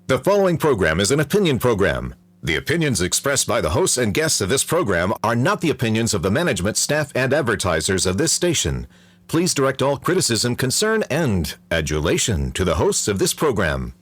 The following program is an opinion program. The opinions expressed by the hosts and guests of this program are not the opinions of the management, staff, and advertisers of this station. Please direct all criticism, concern, and adulation to the hosts of this program.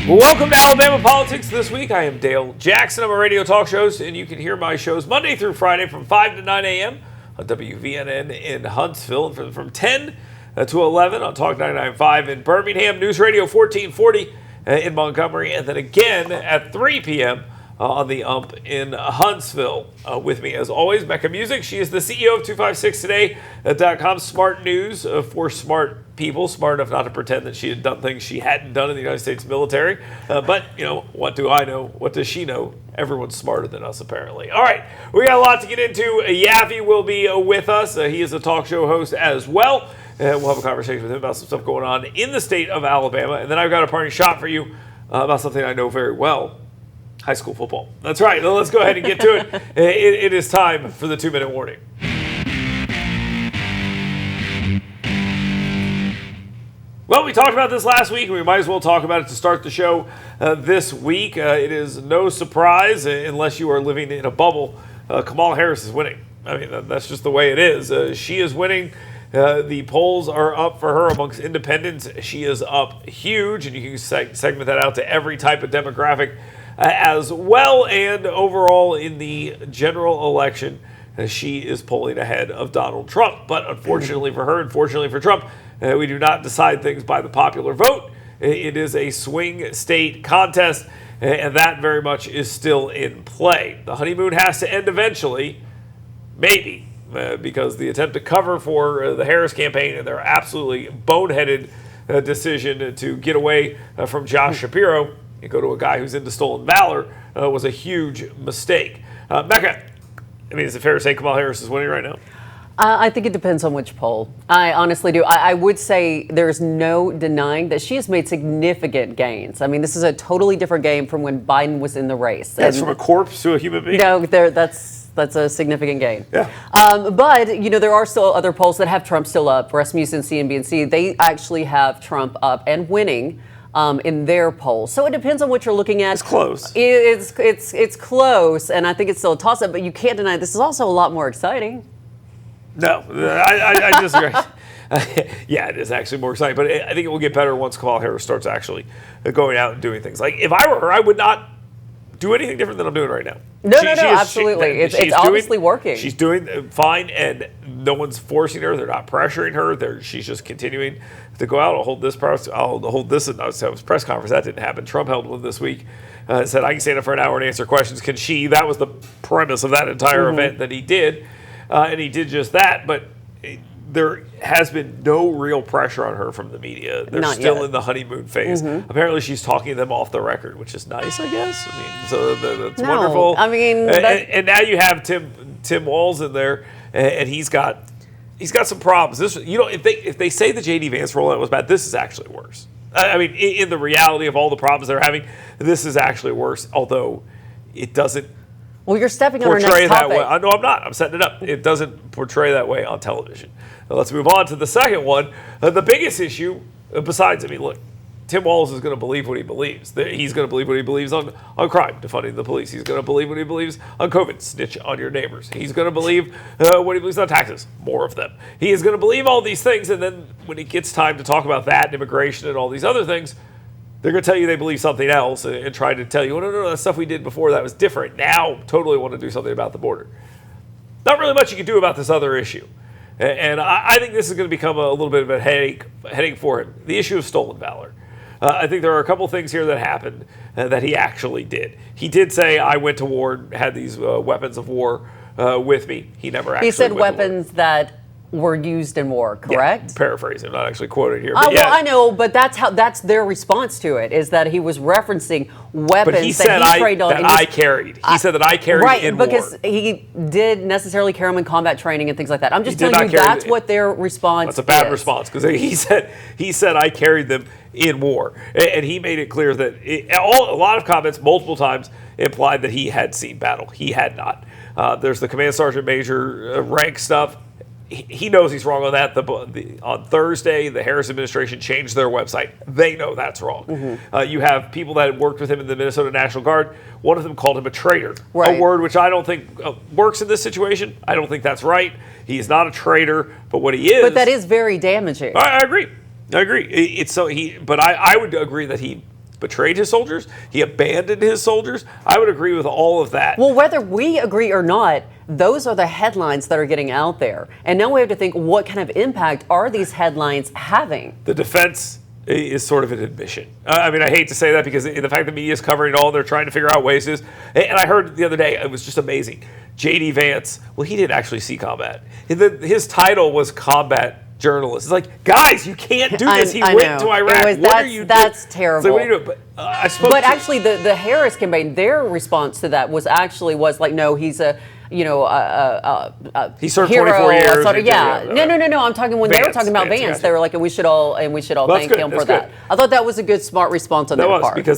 Welcome to Alabama Politics This Week. I am Dale Jackson. I'm a radio talk show host, and you can hear my shows Monday through Friday from 5 to 9 a.m. on WVNN in Huntsville, and from 10 to 11 on Talk 99.5 in Birmingham, News Radio 1440 in Montgomery, and then again at 3 p.m. On the UMP in Huntsville. With me, as always, Mecca Music. She is the CEO of 256today.com, smart news for smart people, smart enough not to pretend that she had done things she hadn't done in the United States military. But, you know, what do I know? What does she know? Everyone's smarter than us, apparently. All right, we got a lot to get into. Yaffe will be with us. He is a talk show host as well. We'll have a conversation with him about some stuff going on in the state of Alabama. And then I've got a parting shot for you about something I know very well. High school football. That's right. Let's go ahead and get to it. It is time for the 2-minute warning. Well, we talked about this last week, and we might as well talk about it to start the show this week. It is no surprise, unless you are living in a bubble, Kamala Harris is winning. I mean, that's just the way it is. She is winning. The polls are up for her amongst independents. She is up huge, and you can segment that out to every type of demographic as well. And overall, in the general election, she is polling ahead of Donald Trump. But unfortunately for her, unfortunately for Trump, we do not decide things by the popular vote. It is a swing state contest, and that very much is still in play. The honeymoon has to end eventually, maybe, because the attempt to cover for the Harris campaign and their absolutely boneheaded decision to get away from Josh Shapiro and go to a guy who's into stolen valor was a huge mistake. Mecca, I mean, is it fair to say Kamala Harris is winning right now? I think it depends on which poll. I honestly do. I would say there's no denying that she has made significant gains. I mean, this is a totally different game from when Biden was in the race. That's from a corpse to a human being? No, that's a significant gain. Yeah. But, you know, there are still other polls that have Trump still up. Rasmussen, CNBC, they actually have Trump up and winning in their polls. So it depends on what you're looking at. It's close. It's close, and I think it's still a toss-up, but you can't deny this is also a lot more exciting. No, I disagree. Yeah, it is actually more exciting, but I think it will get better once Kamala Harris starts actually going out and doing things. Like, if I were her, I would not do anything different than I'm doing right now. No, absolutely. It's obviously working. She's doing fine, and no one's forcing her. They're not pressuring her. She's just continuing to go out. I'll hold this press conference. That didn't happen. Trump held one this week. Said, I can stand up for an hour and answer questions. Can she? That was the premise of that entire event that he did. And he did just that. But there has been no real pressure on her from the media. They're Not still yet. in the honeymoon phase. Apparently, she's talking them off the record, which is nice, I guess. I mean, so that's wonderful. I mean, and now you have Tim Walz in there, and he's got some problems. This, you know, if they say the J.D. Vance rollout was bad, this is actually worse. I mean, in the reality of all the problems they're having, this is actually worse. Although it doesn't. Well, you're stepping on our portray next that topic. way. No, I'm not. I'm setting it up. It doesn't portray that way on television. Now, let's move on to the second one. The biggest issue, besides, I mean, look, Tim Walz is going to believe what he believes. He's going to believe what he believes on crime, defunding the police. He's going to believe what he believes on COVID, snitch on your neighbors. He's going to believe what he believes on taxes, more of them. He is going to believe all these things, and then when it gets time to talk about that and immigration and all these other things, they're going to tell you they believe something else and try to tell you, oh, no, that stuff we did before that was different. Now, totally want to do something about the border. Not really much you can do about this other issue. And I think this is going to become a little bit of a headache for him. The issue of stolen valor. I think there are a couple things here that happened that he actually did. He did say, I went to war and had these weapons of war with me. He never actually He said went weapons that were used in war, correct? Yeah, paraphrasing, I'm not actually quoting here. Well, I know, but that's their response to it, is that he was referencing weapons but he said that he trained on. That I carried. He said that I carried in war. Right, because he did necessarily carry them in combat training and things like that. I'm just telling you that's what their response is. That's a bad response, because he said I carried them in war. And he made it clear that a lot of comments, multiple times, implied that he had seen battle. He had not. There's the command sergeant major rank stuff. He knows he's wrong on that. On Thursday, the Harris administration changed their website. They know that's wrong. Mm-hmm. You have people that worked with him in the Minnesota National Guard. One of them called him a traitor, a word which I don't think works in this situation. I don't think that's right. He's not a traitor, but what he is. But that is very damaging. I agree. But I would agree that he betrayed his soldiers. He abandoned his soldiers. I would agree with all of that. Well, whether we agree or not, those are the headlines that are getting out there. And now we have to think, what kind of impact are these headlines having? The defense is sort of an admission. I mean, I hate to say that because the fact that media is covering it all, they're trying to figure out ways to. And I heard the other day, it was just amazing. J.D. Vance, well, he didn't actually see combat. His title was combat journalist. It's like, guys, you can't do this. He went to Iraq. What are you doing? That's terrible. Like, what are you doing? But actually, the Harris campaign, their response to that was like, no, he's a he served hero, 24 years. No. I'm talking when they were talking about Vance. Gotcha. They were like, and we should all thank him for that. I thought that was a good, smart response on their part. Because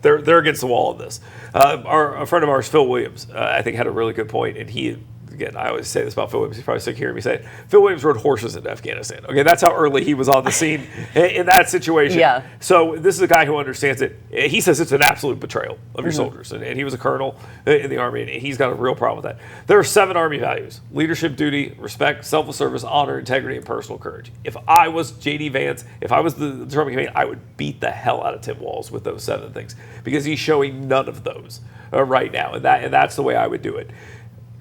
they're against the wall on this. A friend of ours, Phil Williams, I think had a really good point, and he. Again, I always say this about Phil Williams. He's probably sick of hearing me say it. Phil Williams rode horses in Afghanistan. Okay, that's how early he was on the scene in that situation. Yeah. So this is a guy who understands it. He says it's an absolute betrayal of your soldiers. And he was a colonel in the Army, and he's got a real problem with that. There are 7 Army values: leadership, duty, respect, selfless service, honor, integrity, and personal courage. If I was J.D. Vance, if I was the Trump campaign, I would beat the hell out of Tim Walz with those 7 things because he's showing none of those right now. And that's the way I would do it.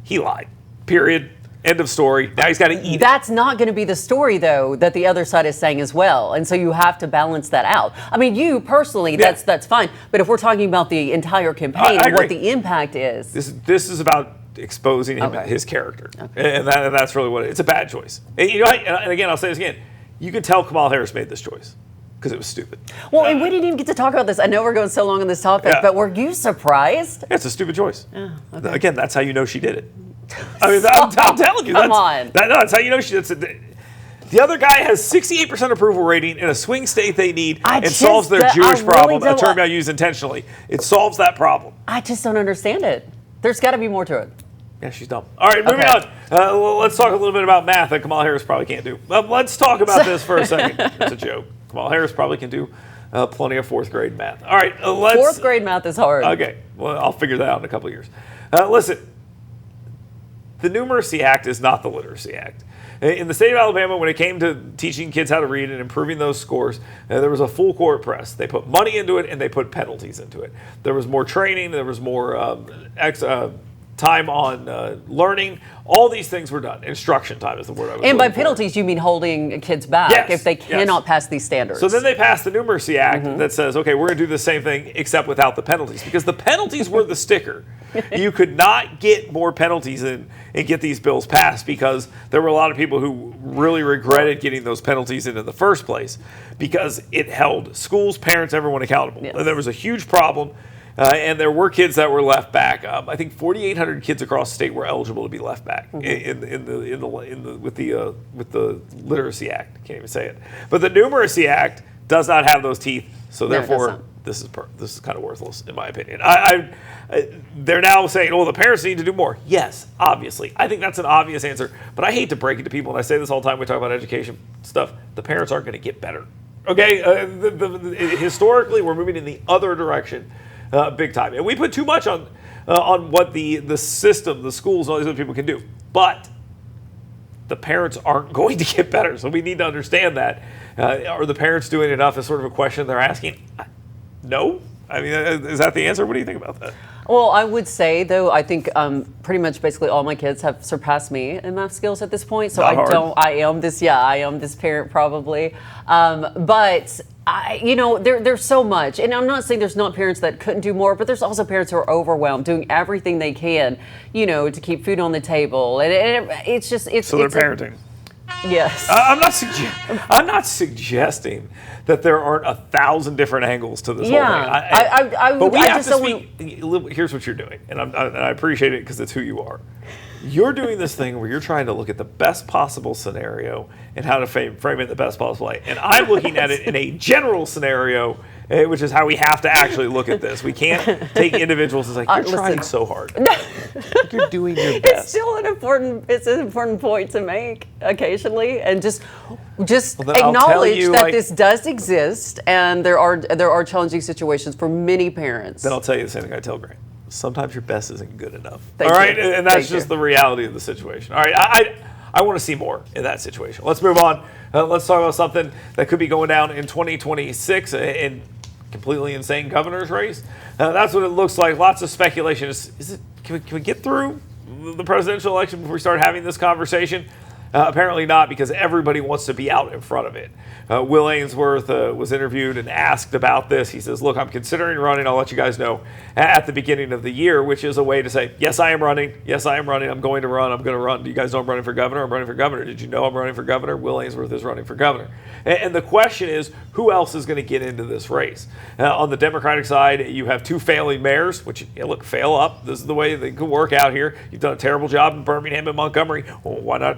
He lied. Period. End of story. Now he's got to eat it. That's not going to be the story, though, that the other side is saying as well. And so you have to balance that out. I mean, you personally, that's fine. But if we're talking about the entire campaign and what the impact is. This is about exposing him, his character. Okay. And that's really what it is. It's a bad choice. And, and again, I'll say this again. You can tell Kamala Harris made this choice because it was stupid. Well, and we didn't even get to talk about this. I know we're going so long on this topic, but were you surprised? Yeah, it's a stupid choice. Oh, okay. Again, that's how you know she did it. I mean, I'm telling you. That's how you know the other guy has 68% approval rating in a swing state they need and solves their Jewish problem, a term I use intentionally. It solves that problem. I just don't understand it. There's got to be more to it. Yeah, she's dumb. All right, moving on. Let's talk a little bit about math that Kamala Harris probably can't do. Let's talk about this for a second. It's a joke. Kamala Harris probably can do plenty of 4th grade math. All right, 4th grade math is hard. Okay, well, I'll figure that out in a couple of years. Listen. The Numeracy Act is not the Literacy Act. In the state of Alabama, when it came to teaching kids how to read and improving those scores, there was a full court press. They put money into it and they put penalties into it. There was more training. There was more time on learning. All these things were done. Instruction time is the word I was And by looking for. penalties, you mean holding kids back if they cannot pass these standards. So then they passed the Numeracy Act that says, okay, we're going to do the same thing except without the penalties because the penalties were the sticker. You could not get more penalties in and get these bills passed because there were a lot of people who really regretted getting those penalties in the first place because it held schools, parents, everyone accountable. Yes. And there was a huge problem. And there were kids that were left back. I think 4,800 kids across the state were eligible to be left back with the Literacy Act. I can't even say it. But the Numeracy Act does not have those teeth. So therefore, this is kind of worthless in my opinion. They're now saying, "Oh, the parents need to do more." Yes, obviously. I think that's an obvious answer. But I hate to break it to people, and I say this all the time. We talk about education stuff. The parents aren't going to get better. Okay, historically, we're moving in the other direction. Big time. And we put too much on what the system, the schools, all these other people can do. But the parents aren't going to get better. So we need to understand that. Are the parents doing enough is sort of a question they're asking. No. I mean, is that the answer? What do you think about that? Well, I would say, though, I think pretty much basically all my kids have surpassed me in math skills at this point. So I am this parent probably. But there's so much. And I'm not saying there's not parents that couldn't do more, but there's also parents who are overwhelmed, doing everything they can, to keep food on the table. And it's just, So they're parenting. Yes. I'm not suggesting that there aren't 1,000 different angles to this whole thing. But we have to speak. Here's what you're doing, and I appreciate it because it's who you are. You're doing this thing where you're trying to look at the best possible scenario and how to frame it the best possible way. And I'm looking at it in a general scenario, which is how we have to actually look at this. We can't take individuals as like, you're trying so hard. You're doing your best. It's still an important point to make occasionally, and just acknowledge that this does exist, and there are challenging situations for many parents. Then I'll tell you the same thing I tell Grant. Sometimes your best isn't good enough. Thank all right, you. and that's just the reality of the situation. All right, I want to see more in that situation. Let's move on. Let's talk about something that could be going down in 2026 in completely insane governor's race. That's what it looks like. Lots of speculation. Can we get through the presidential election before we start having this conversation? Apparently not, because everybody wants to be out in front of it. Will Ainsworth was interviewed and asked about this. He says, look, I'm considering running. I'll let you guys know at the beginning of the year, which is a way to say, yes, I am running. Yes, I am running. I'm going to run. I'm going to run. Do you guys know I'm running for governor? I'm running for governor. Did you know I'm running for governor? Will Ainsworth is running for governor. And the question is, who else is going to get into this race? On the Democratic side, you have two failing mayors, which, look, fail up. This is the way they could work out here. You've done a terrible job in Birmingham and Montgomery. Well, why not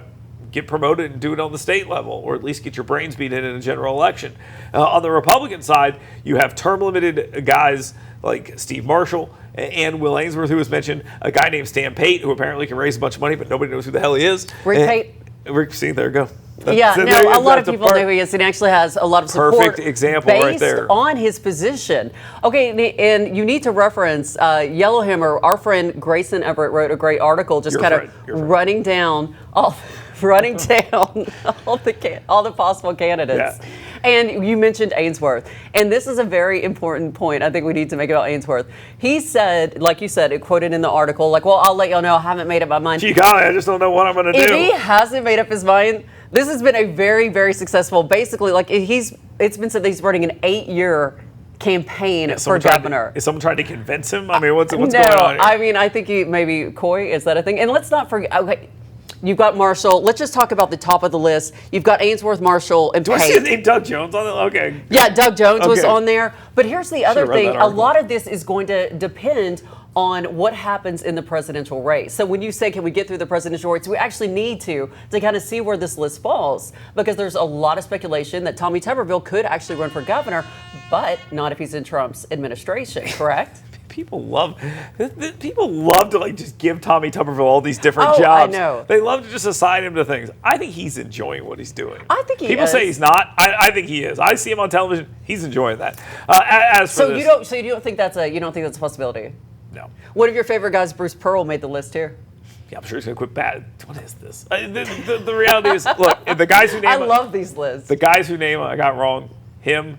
get promoted and do it on the state level, or at least get your brains beat in a general election? On the Republican side, you have term-limited guys like Steve Marshall and Will Ainsworth, who was mentioned, a guy named Stan Pate, who apparently can raise a bunch of money, but nobody knows who the hell he is. Rick Pate. Rick, see, there you go. A lot of people know who he is, and actually has a lot of support. Perfect example right there. Based on his position. Okay, and you need to reference Yellowhammer. Our friend Grayson Everett wrote a great article just kind of running down all the possible candidates. Yeah. And you mentioned Ainsworth. And this is a very important point I think we need to make about Ainsworth. He said, like you said, it quoted in the article, like, well, I'll let y'all know I haven't made up my mind. You got it. I just don't know what I'm going to do. If he hasn't made up his mind, this has been a very, very successful, basically, like it's been said that he's running an 8-year campaign for governor. Is someone trying to convince him? I mean, what's going on here? I mean, I think he maybe coy. Is that a thing? And let's not forget, okay, you've got Marshall. Let's just talk about the top of the list. You've got Ainsworth, Marshall, and Pate. Do I see the name Doug Jones on it? Okay. Yeah, Doug Jones was on there. But here's the other thing. A lot of this is going to depend on what happens in the presidential race. So when you say, can we get through the presidential race, we actually need to kind of see where this list falls, because there's a lot of speculation that Tommy Tuberville could actually run for governor, but not if he's in Trump's administration, correct? People love to like just give Tommy Tuberville all these different jobs. I know. They love to just assign him to things. I think he's enjoying what he's doing. I think he is. People say he's not. I think he is. I see him on television. He's enjoying that. You don't think that's a possibility? No. One of your favorite guys, Bruce Pearl, made the list here. Yeah, I'm sure he's going to quit bad. What is this? The reality is, look, the guys who name I love these lists. The guys who name I got wrong. Him,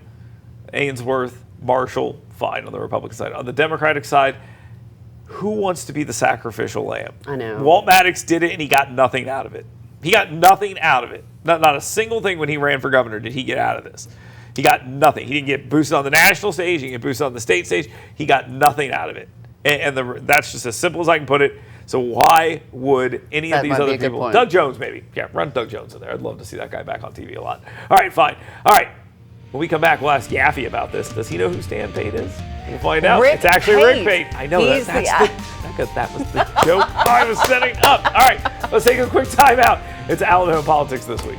Ainsworth, Marshall, fine on the Republican side. On the Democratic side, who wants to be the sacrificial lamb? I know. Walt Maddox did it, and he got nothing out of it. He got nothing out of it. Not a single thing when he ran for governor did he get out of this. He got nothing. He didn't get boosted on the national stage. He didn't get boosted on the state stage. He got nothing out of it. And that's just as simple as I can put it. So why would any of these other people? Doug Jones, maybe. Yeah, run Doug Jones in there. I'd love to see that guy back on TV a lot. All right, fine. All right. When we come back, we'll ask Yaffe about this. Does he know who Stan Pate is? We'll find out. It's actually Rick Pate. I know that. That was the joke I was setting up. All right, let's take a quick time out. It's Alabama Politics This Week.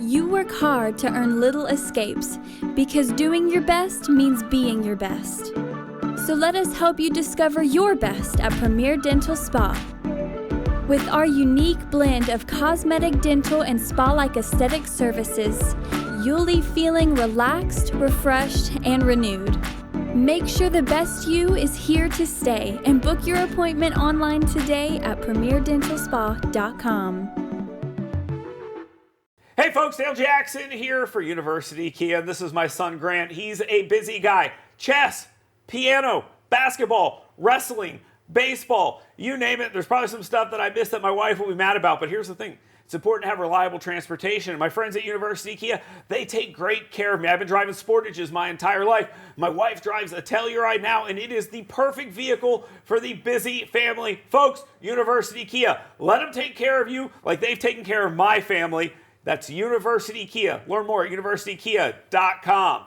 You work hard to earn little escapes, because doing your best means being your best. So let us help you discover your best at Premier Dental Spa. With our unique blend of cosmetic, dental, and spa-like aesthetic services, you'll leave feeling relaxed, refreshed, and renewed. Make sure the best you is here to stay, and book your appointment online today at premierdentalspa.com. Hey folks, Dale Jackson here for University Kia. This is my son Grant. He's a busy guy. Chess, piano, basketball, wrestling, baseball, you name it. There's probably some stuff that I missed that my wife will be mad about, but here's the thing. It's important to have reliable transportation. And my friends at University Kia, they take great care of me. I've been driving Sportages my entire life. My wife drives a Telluride now, and it is the perfect vehicle for the busy family. Folks, University Kia, let them take care of you like they've taken care of my family. That's University Kia. Learn more at universitykia.com.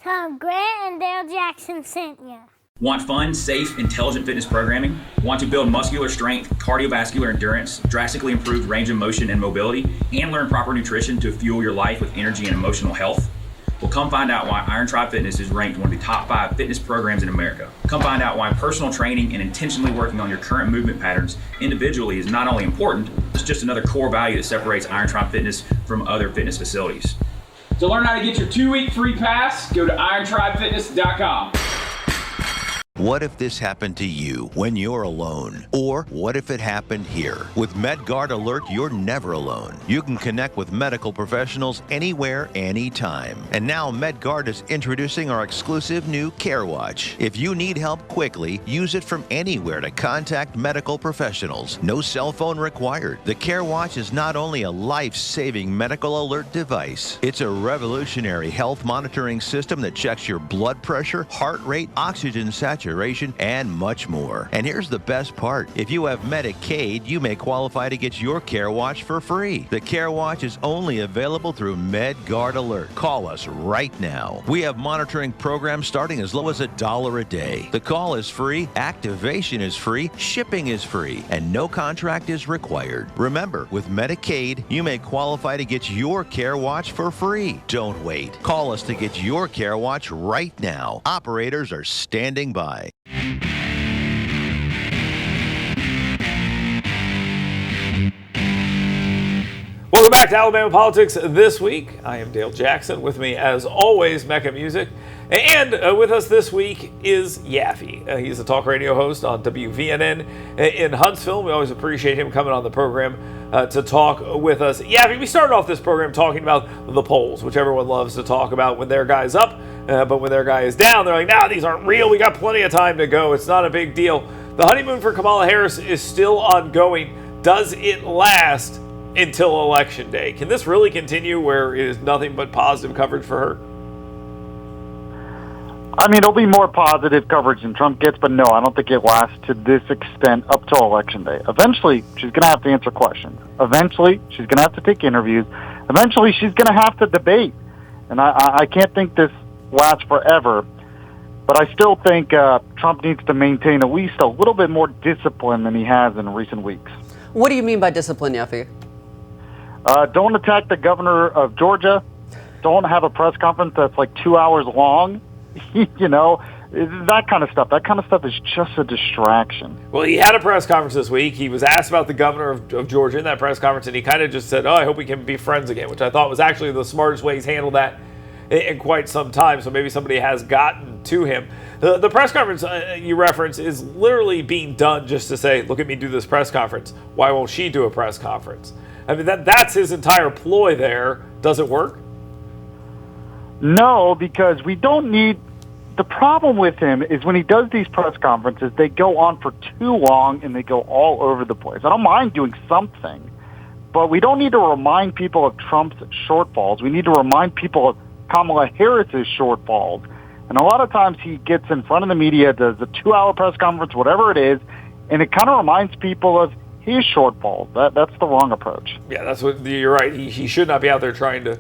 Tom Grant and Dale Jackson sent you. Want fun, safe, intelligent fitness programming? Want to build muscular strength, cardiovascular endurance, drastically improved range of motion and mobility, and learn proper nutrition to fuel your life with energy and emotional health? Well, come find out why Iron Tribe Fitness is ranked one of the top 5 fitness programs in America. Come find out why personal training and intentionally working on your current movement patterns individually is not only important, it's just another core value that separates Iron Tribe Fitness from other fitness facilities. To learn how to get your 2-week free pass, go to irontribefitness.com. What if this happened to you when you're alone? Or what if it happened here? With MedGuard Alert, you're never alone. You can connect with medical professionals anywhere, anytime. And now MedGuard is introducing our exclusive new Care Watch. If you need help quickly, use it from anywhere to contact medical professionals. No cell phone required. The Care Watch is not only a life-saving medical alert device, it's a revolutionary health monitoring system that checks your blood pressure, heart rate, oxygen saturation, and much more. And here's the best part. If you have Medicaid, you may qualify to get your Care Watch for free. The Care Watch is only available through MedGuard Alert. Call us right now. We have monitoring programs starting as low as $1 a day. The call is free, activation is free, shipping is free, and no contract is required. Remember, with Medicaid, you may qualify to get your Care Watch for free. Don't wait. Call us to get your Care Watch right now. Operators are standing by. Welcome back to Alabama Politics This Week. I am Dale Jackson. With me, as always, Mecca Music. And with us this week is Yaffe. He's a talk radio host on WVNN in Huntsville. We always appreciate him coming on the program to talk with us. Yaffe, we started off this program talking about the polls, which everyone loves to talk about when their guy's up, but when their guy is down, they're like, nah, these aren't real. We got plenty of time to go. It's not a big deal. The honeymoon for Kamala Harris is still ongoing. Does it last until Election Day? Can this really continue where it is nothing but positive coverage for her? I mean, it'll be more positive coverage than Trump gets, but no, I don't think it lasts to this extent up till Election Day. Eventually, she's going to have to answer questions. Eventually, she's going to have to take interviews. Eventually, she's going to have to debate. And I can't think this lasts forever, but I still think Trump needs to maintain at least a little bit more discipline than he has in recent weeks. What do you mean by discipline, Yaffe? Don't attack the governor of Georgia. Don't have a press conference that's like 2 hours long. You know, that kind of stuff. That kind of stuff is just a distraction. Well, he had a press conference this week. He was asked about the governor of Georgia in that press conference, and he kind of just said, I hope we can be friends again, which I thought was actually the smartest way he's handled that in quite some time. So maybe somebody has gotten to him. The press conference you reference is literally being done just to say, look at me do this press conference. Why won't she do a press conference? I mean, that's his entire ploy there. Does it work? No, because we don't need... The problem with him is when he does these press conferences, they go on for too long and they go all over the place. I don't mind doing something, but we don't need to remind people of Trump's shortfalls. We need to remind people of Kamala Harris's shortfalls. And a lot of times he gets in front of the media, does a 2-hour press conference, whatever it is, and it kind of reminds people of his shortfalls. That's the wrong approach. Yeah, that's what you're right. He should not be out there trying to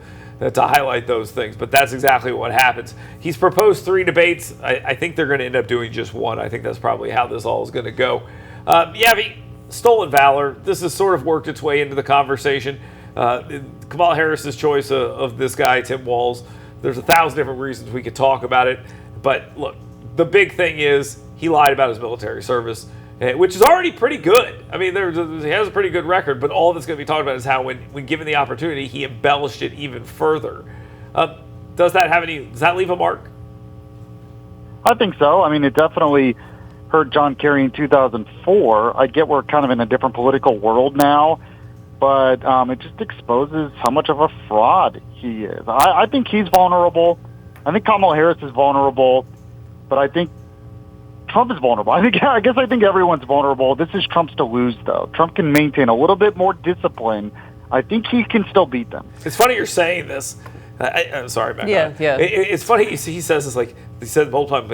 highlight those things, but that's exactly what happens. He's proposed 3 debates. I think they're going to end up doing just one. I think that's probably how this all is going to go. Yaffe, stolen valor. This has sort of worked its way into the conversation. Kamala Harris's choice of this guy, Tim Walz. There's 1,000 different reasons we could talk about it, but look, the big thing is he lied about his military service, which is already pretty good. I mean, he has a pretty good record, but all that's going to be talked about is how when given the opportunity, he embellished it even further. Does that leave a mark? I think so. I mean, it definitely hurt John Kerry in 2004. I get we're kind of in a different political world now, but it just exposes how much of a fraud he is. I think he's vulnerable. I think Kamala Harris is vulnerable, but I think Trump is vulnerable. I think everyone's vulnerable. This is Trump's to lose, though. Trump can maintain a little bit more discipline. I think he can still beat them. It's funny you're saying this. I'm sorry, Becca. Yeah. It's funny he says this, like he said the whole time.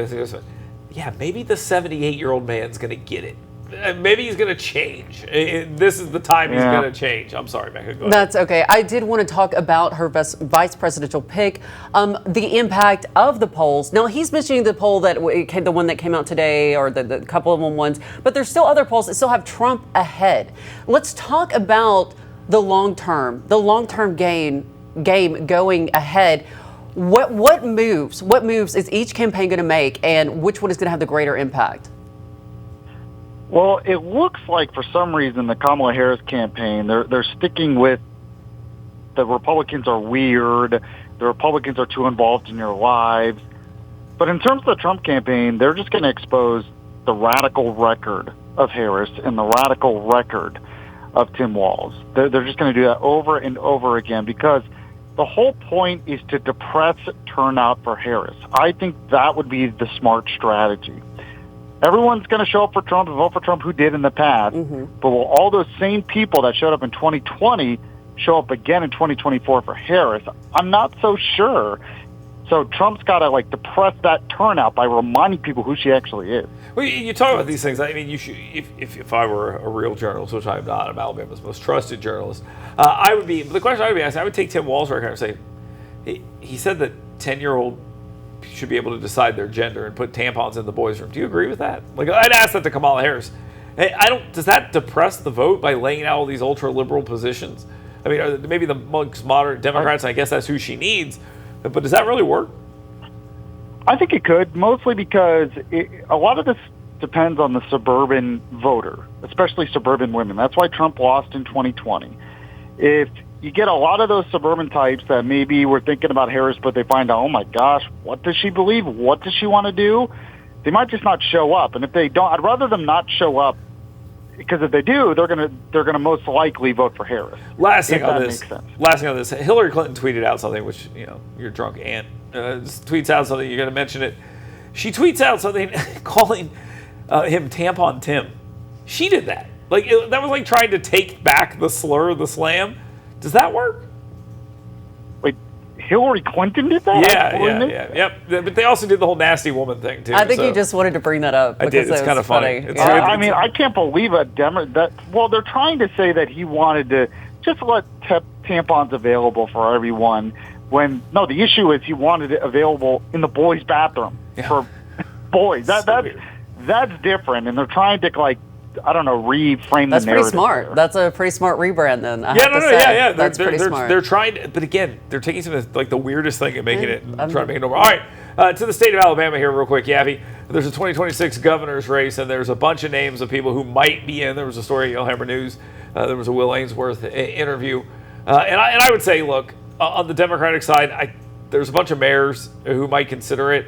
Yeah, maybe the 78-year-old man's going to get it. maybe he's going to change. This is the time he's going to change. I'm sorry, Becca. Go ahead. That's okay. I did want to talk about her vice presidential pick, the impact of the polls. Now, he's mentioning the poll the one that came out today, or the couple of them ones, but there's still other polls that still have Trump ahead. Let's talk about the long term game going ahead. What moves is each campaign going to make, and which one is going to have the greater impact? Well, it looks like for some reason the Kamala Harris campaign, they're sticking with the Republicans are weird, the Republicans are too involved in your lives. But in terms of the Trump campaign, they're just going to expose the radical record of Harris and the radical record of Tim Walz. They're just going to do that over and over again because the whole point is to depress turnout for Harris. I think that would be the smart strategy. Everyone's going to show up for Trump and vote for Trump who did in the past, but will all those same people that showed up in 2020 show up again in 2024 for Harris? I'm not so sure. So Trump's got to depress that turnout by reminding people who she actually is. Well, you talk about these things. I mean, you should. If I were a real journalist, which I'm not, I'm Alabama's most trusted journalist, I would be. The question I would be asking, I would take Tim Walz record and say, he said that 10-year-old should be able to decide their gender and put tampons in the boys' room. Do you agree with that? I'd ask that to Kamala Harris. Hey, does that depress the vote by laying out all these ultra liberal positions? I mean, maybe the most moderate Democrats. I guess that's who she needs. But does that really work? I think it could, mostly because a lot of this depends on the suburban voter, especially suburban women. That's why Trump lost in 2020. If you get a lot of those suburban types that maybe were thinking about Harris, but they find out, oh my gosh, what does she believe? What does she want to do? They might just not show up. And if they don't, I'd rather them not show up, because if they do, they're gonna most likely vote for Harris. Last thing on this, Hillary Clinton tweeted out something, which your drunk aunt tweets out something. You're gonna mention it. She tweets out something calling him Tampon Tim. She did that. That was like trying to take back the slur, the slam. Does that work? Wait, Hillary Clinton did that? Yeah. But they also did the whole nasty woman thing too. I think you just wanted to bring that up. I did. It's kind of funny. I mean, I can't believe a Democrat. Well, they're trying to say that he wanted to just let tampons available for everyone. When the issue is he wanted it available in the boys' bathroom for boys. That's different, and they're trying to reframe the narrative. That's pretty smart. That's a pretty smart rebrand then. That's pretty smart. They're trying, but again, they're taking some of the weirdest thing and making it, and trying to make it over. All right, to the state of Alabama here real quick, Yaffy. There's a 2026 governor's race, and there's a bunch of names of people who might be in. There was a story at Yellowhammer News. There was a Will Ainsworth interview. And I would say, look, on the Democratic side, there's a bunch of mayors who might consider it.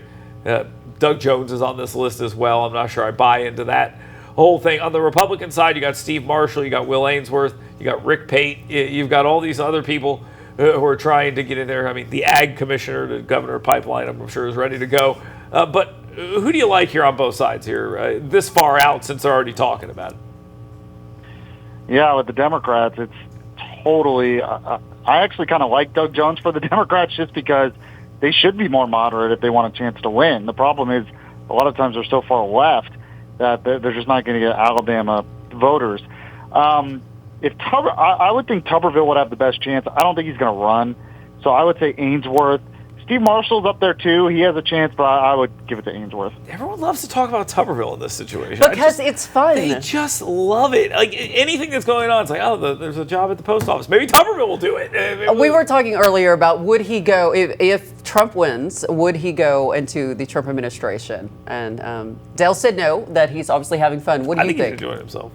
Doug Jones is on this list as well. I'm not sure I buy into that whole thing. On the Republican side, you got Steve Marshall, you got Will Ainsworth, you got Rick Pate, you've got all these other people who are trying to get in there. I mean, the ag commissioner, the governor pipeline, I'm sure is ready to go. But who do you like here on both sides here, this far out, since they're already talking about it? Yeah, with the Democrats, it's totally... I actually kind of like Doug Jones for the Democrats just because they should be more moderate if they want a chance to win. The problem is a lot of times they're so far left that they're just not going to get Alabama voters. I would think Tuberville would have the best chance. I don't think he's going to run, so I would say Ainsworth. Steve Marshall's up there too. He has a chance, but I would give it to Ainsworth. Everyone loves to talk about Tuberville in this situation. Because it's fun. They just love it. Anything that's going on, it's like, there's a job at the post office. Maybe Tuberville will do it. We were talking earlier about would he go, if Trump wins, would he go into the Trump administration? And Dale said no, that he's obviously having fun. What do you think? I think he's enjoying himself.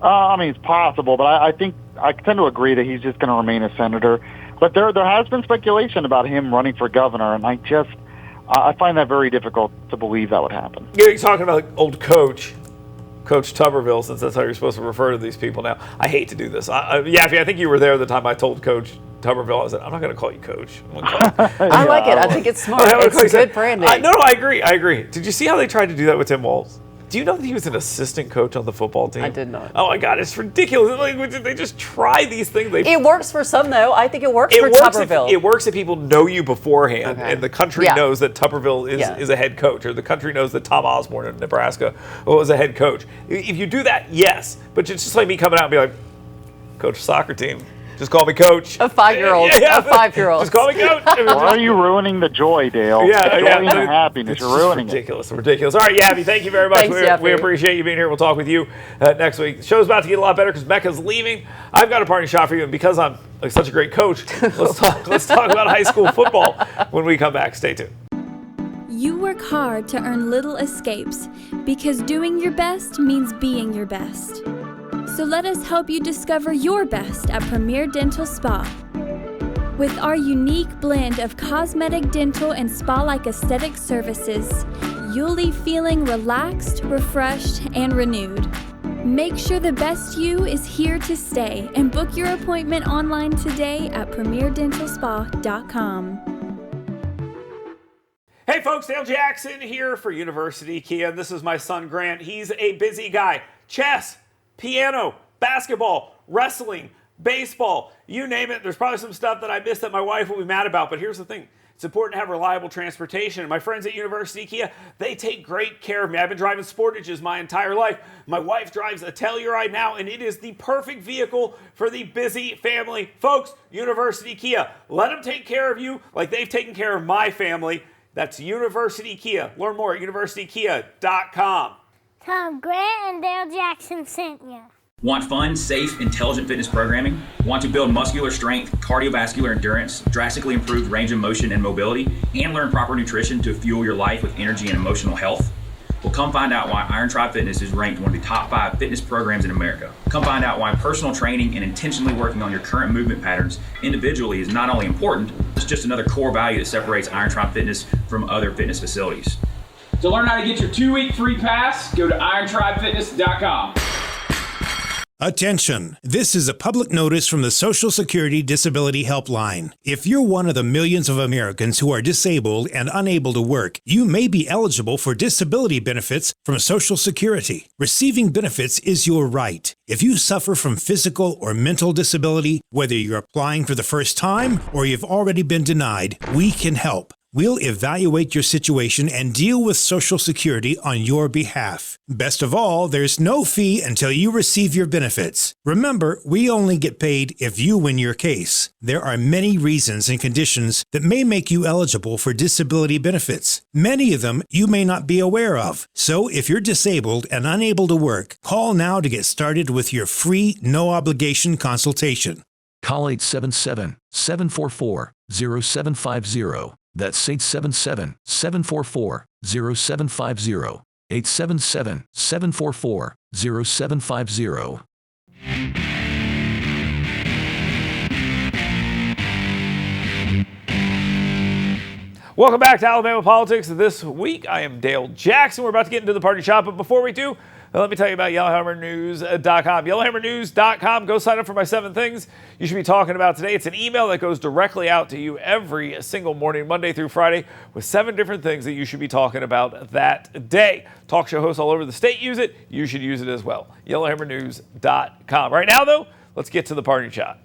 I mean, it's possible, but I think I tend to agree that he's just going to remain a senator. But there has been speculation about him running for governor, and I find that very difficult to believe that would happen. Yeah, you're talking about old Coach Tuberville, since that's how you're supposed to refer to these people now. I hate to do this. Yaffy, I think you were there the time I told Coach Tuberville. I said, I'm not going to call you Coach. I like it. I think it's smart. It's good branding. No, I agree. Did you see how they tried to do that with Tim Walz? Do you know that he was an assistant coach on the football team? I did not. Oh my God, it's ridiculous. Like, they just try these things. It works for some, though. I think it works for Tuberville. It works if people know you beforehand, and the country knows that Tuberville is a head coach, or the country knows that Tom Osborne in Nebraska was a head coach. If you do that, yes. But it's just like me coming out and be like, coach of soccer team. Just call me coach. A 5-year-old. A 5-year-old. Just call me coach. Why are you ruining the joy, Dale? The joy and the happiness. You're ruining ridiculous. All right, Yabby, thank you very much. We appreciate you being here. We'll talk with you next week. The show's about to get a lot better because Mecca's leaving. I've got a parting shot for you, and because I'm such a great coach, let's talk about high school football when we come back. Stay tuned. You work hard to earn little escapes because doing your best means being your best. So let us help you discover your best at Premier Dental Spa. With our unique blend of cosmetic, dental, and spa-like aesthetic services, you'll leave feeling relaxed, refreshed, and renewed. Make sure the best you is here to stay and book your appointment online today at premierdentalspa.com. Hey folks, Dale Jackson here for University Kia. This is my son Grant. He's a busy guy. Chess, piano, basketball, wrestling, baseball, you name it. There's probably some stuff that I missed that my wife will be mad about, but here's the thing. It's important to have reliable transportation. And my friends at University Kia, they take great care of me. I've been driving Sportages my entire life. My wife drives a Telluride now, and it is the perfect vehicle for the busy family. Folks, University Kia, let them take care of you like they've taken care of my family. That's University Kia. Learn more at universitykia.com. Tom, Grant and Dale Jackson sent you. Want fun, safe, intelligent fitness programming? Want to build muscular strength, cardiovascular endurance, drastically improved range of motion and mobility, and learn proper nutrition to fuel your life with energy and emotional health? Well, come find out why Iron Tribe Fitness is ranked one of the top 5 fitness programs in America. Come find out why personal training and intentionally working on your current movement patterns individually is not only important, it's just another core value that separates Iron Tribe Fitness from other fitness facilities. To learn how to get your 2-week free pass, go to irontribefitness.com. Attention! This is a public notice from the Social Security Disability Helpline. If you're one of the millions of Americans who are disabled and unable to work, you may be eligible for disability benefits from Social Security. Receiving benefits is your right. If you suffer from physical or mental disability, whether you're applying for the first time or you've already been denied, we can help. We'll evaluate your situation and deal with Social Security on your behalf. Best of all, there's no fee until you receive your benefits. Remember, we only get paid if you win your case. There are many reasons and conditions that may make you eligible for disability benefits. Many of them you may not be aware of. So if you're disabled and unable to work, call now to get started with your free, no-obligation consultation. Call 877-744-0750. That's 877-744-0750. 877-744-0750. Welcome back to Alabama Politics. This week, I am Dale Jackson. We're about to get into the party shop, but before we do, let me tell you about YellowHammerNews.com. YellowHammerNews.com. Go sign up for my 7 things you should be talking about today. It's an email that goes directly out to you every single morning, Monday through Friday, with 7 different things that you should be talking about that day. Talk show hosts all over the state use it. You should use it as well. YellowHammerNews.com. Right now, though, let's get to the party shot.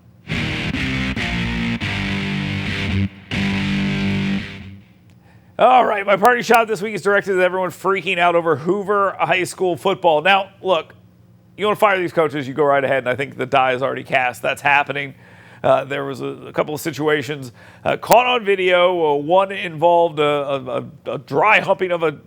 All right, my party shot this week is directed at everyone freaking out over Hoover High School football. Now, look, you want to fire these coaches, you go right ahead, and I think the die is already cast. That's happening. There was a couple of situations caught on video. One involved a dry humping of a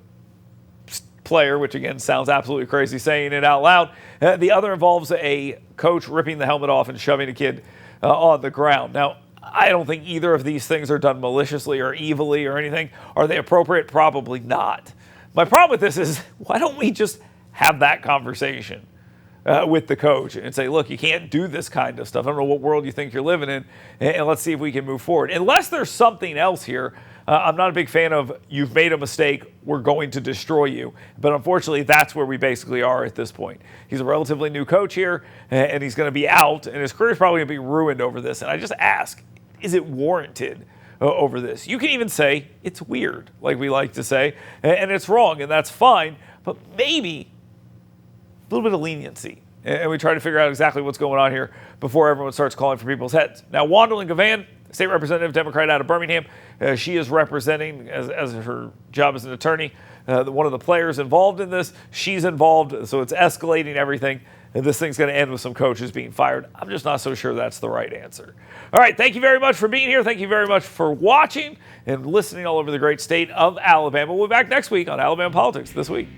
player, which again sounds absolutely crazy saying it out loud. The other involves a coach ripping the helmet off and shoving a kid on the ground. Now, I don't think either of these things are done maliciously or evilly or anything. Are they appropriate? Probably not. My problem with this is, why don't we just have that conversation with the coach and say, look, you can't do this kind of stuff. I don't know what world you think you're living in, and let's see if we can move forward. Unless there's something else here, I'm not a big fan of, you've made a mistake, we're going to destroy you. But unfortunately, that's where we basically are at this point. He's a relatively new coach here, and he's going to be out, and his career is probably going to be ruined over this. And I just ask, is it warranted over this? You can even say it's weird, like we like to say, and it's wrong, and that's fine. but maybe a little bit of leniency. And we try to figure out exactly what's going on here before everyone starts calling for people's heads. Now, Wandolyn Gavan, state representative, Democrat out of Birmingham, she is representing, as her job as an attorney, one of the players involved in this. She's involved, so it's escalating everything. And this thing's going to end with some coaches being fired. I'm just not so sure that's the right answer. All right, thank you very much for being here. Thank you very much for watching and listening all over the great state of Alabama. We'll be back next week on Alabama Politics This Week.